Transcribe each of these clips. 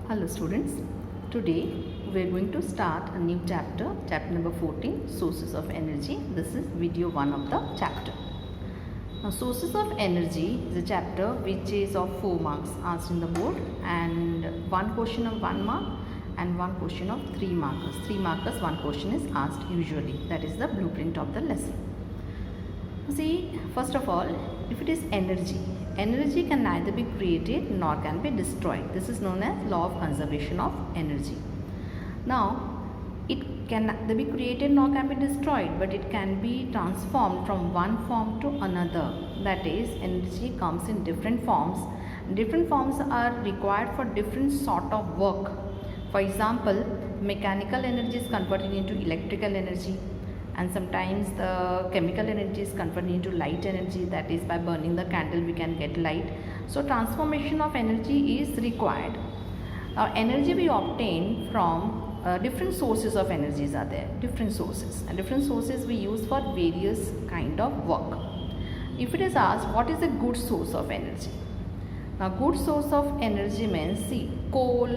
Hello students, today we are going to start a new chapter number 14, sources of energy. This is video 1 of the chapter. Now sources of energy is a chapter which is of 4 marks asked in the board, and one question of 1 mark and one question of 3 markers. 3 markers, one question is asked usually. That is the blueprint of the lesson. See, first of all, if it is energy, energy can neither be created nor can be destroyed. This is known as law of conservation of energy. Now, it can neither be created nor can be destroyed, but it can be transformed from one form to another. That is, energy comes in different forms. Different forms are required for different sort of work. For example, mechanical energy is converted into electrical energy, and sometimes the chemical energy is converted into light energy. That is, by burning the candle we can get light. So transformation of energy is required. Now energy we obtain from different sources of energies are there, different sources, and different sources we use for various kind of work. If it is asked what is a good source of energy, now good source of energy means, see, coal,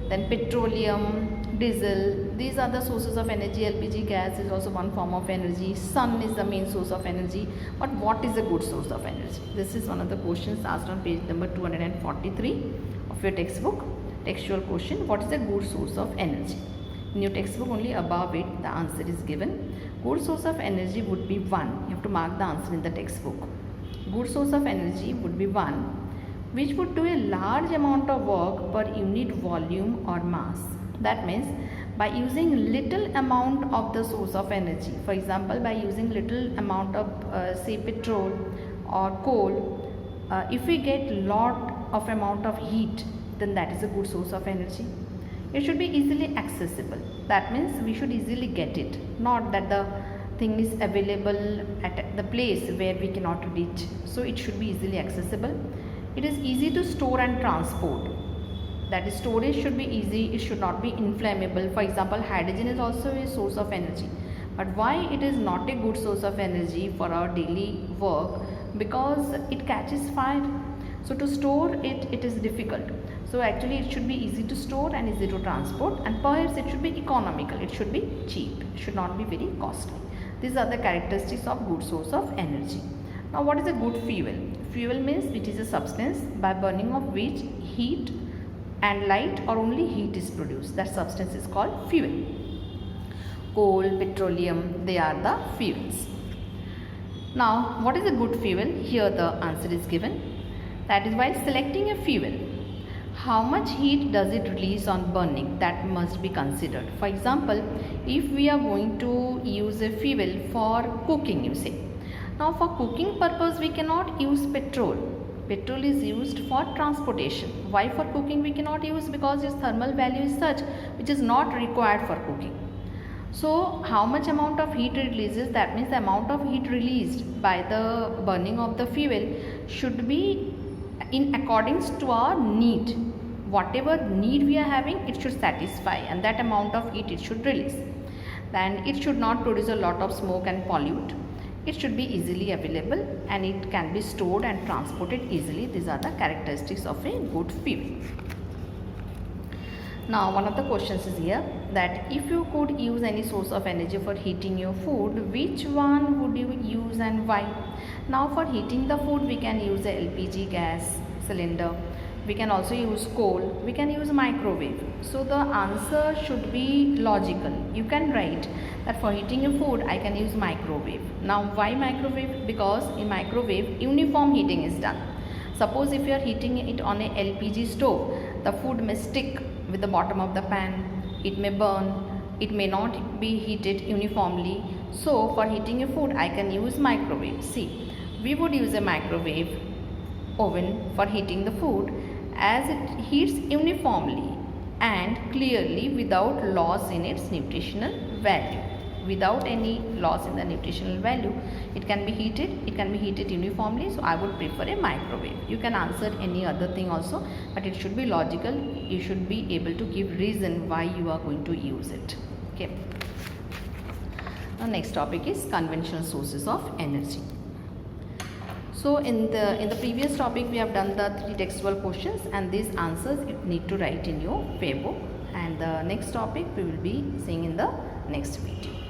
then petroleum, diesel, these are the sources of energy. LPG gas is also one form of energy. Sun is the main source of energy. But what is a good source of energy? This is one of the questions asked on page number 243 of your textbook. Textual question, what is a good source of energy? In your textbook only above it the answer is given. Good source of energy would be one. You have to mark the answer in the textbook. Good source of energy would be one which would do a large amount of work per unit volume or mass. That means by using little amount of the source of energy, for example by using little amount of say petrol or coal, if we get lot of amount of heat, then that is a good source of energy. It should be easily accessible. That means we should easily get it, not that the thing is available at the place where we cannot reach. So it should be easily accessible. It is easy to store and transport. That is, storage should be easy, it should not be inflammable. For example, hydrogen is also a source of energy. But why it is not a good source of energy for our daily work? Because it catches fire. So to store it, it is difficult. So actually it should be easy to store and easy to transport, and perhaps it should be economical, it should be cheap, it should not be very costly. These are the characteristics of good source of energy. Now what is a good fuel? Fuel means it is a substance by burning of which heat and light or only heat is produced. That substance is called fuel. Coal, petroleum, they are the fuels. Now what is a good fuel? Here the answer is given. That is, while selecting a fuel, how much heat does it release on burning? That must be considered. For example, if we are going to use a fuel for cooking, you say. Now for cooking purpose we cannot use petrol. Petrol is used for transportation. Why for cooking we cannot use? Because its thermal value is such which is not required for cooking. So how much amount of heat it releases, that means the amount of heat released by the burning of the fuel should be in accordance to our need. Whatever need we are having, it should satisfy, and that amount of heat it should release. Then it should not produce a lot of smoke and pollute. It should be easily available, and it can be stored and transported easily. These are the characteristics of a good fuel. Now one of the questions is here that if you could use any source of energy for heating your food, which one would you use and why? Now for heating the food we can use a LPG gas cylinder. We can also use coal, we can use microwave. So the answer should be logical. You can write that for heating a food I can use microwave. Now why microwave? Because in microwave uniform heating is done. Suppose if you are heating it on a LPG stove, the food may stick with the bottom of the pan, it may burn, it may not be heated uniformly. So for heating a food I can use microwave. See, we would use a microwave oven for heating the food, as it heats uniformly and clearly without loss in its nutritional value. Without any loss in the nutritional value, it can be heated uniformly. So I would prefer a microwave. You can answer any other thing also, but it should be logical. You should be able to give reason why you are going to use it. Okay. Now next topic is conventional sources of energy. So in the previous topic we have done the 3 textual questions, and these answers you need to write in your paper, and the next topic we will be seeing in the next video.